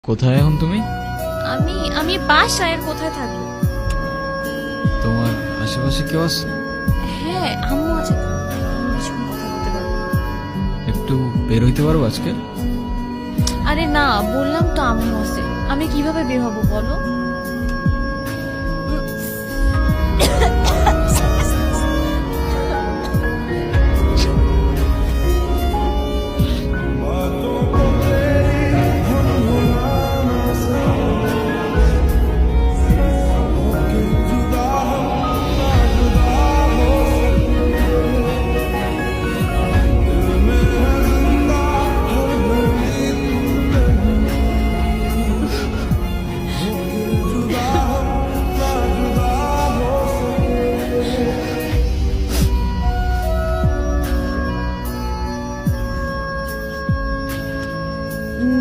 কোথায় এখন তুমি? আমি আমি বাসায়, আর কোথায় থাকবো? তোমার আশেপাশে কেউ আছে? হ্যাঁ, আম্মু আছে তো, আমি কিছুক্ষণ কথা বলতে পারবো। একটু বের হইতে পারবো আজকে? আরে না, বললাম তো আম্মু আছে, আমি কিভাবে বের হবো বলো?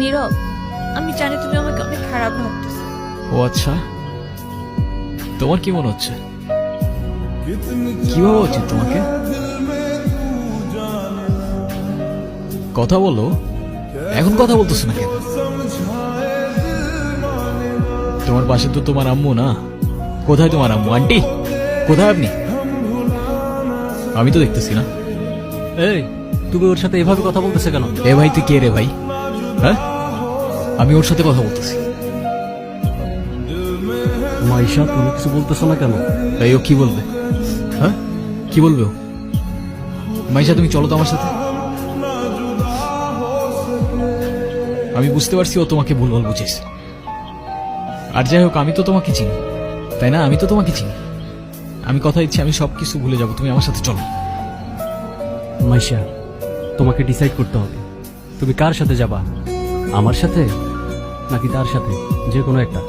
নীরব, আমি জানি তুমি আমাকে অনেক খারাপ ভাবতেছো। ও আচ্ছা, তোমার কি মনে হচ্ছে? কি ভাবা উচিত তোমাকে? কথা বলো, এখন কথা বলতেছো না কেন? তোমার পাশে তো তোমার আম্মু না? কোথায় তোমার আম্মু? আন্টি কোথায় আপনি? আমি তো দেখতেছি না। এই, তুমি ওর সাথে এভাবে কথা বলতেছে কেন? এ ভাই, তুই কে রে ভাই? হ্যাঁ, আমি ওর সাথে কথা বলতেছি। মাইশা, তুমি কিছু বলতেছো না কেন? এই, ও কি বলবে? হ্যাঁ, কি বলবে ও? মাইশা, তুমি চলো তো আমার সাথে। আমি বুঝতে পারছি ও তোমাকে ভুলভাল বুঝেছে। আর যাই হোক, আমি তো তোমাকে চিনি, তাই না? আমি তো তোমাকে চিনি। আমি কথা দিচ্ছি, আমি সবকিছু ভুলে যাবো। তুমি আমার সাথে চলো। মাইশা, তোমাকে ডিসাইড করতে হবে তুমি কার সাথে যাবা, আমার সাথে নাকি তার সাথে, যে কোনো একটা।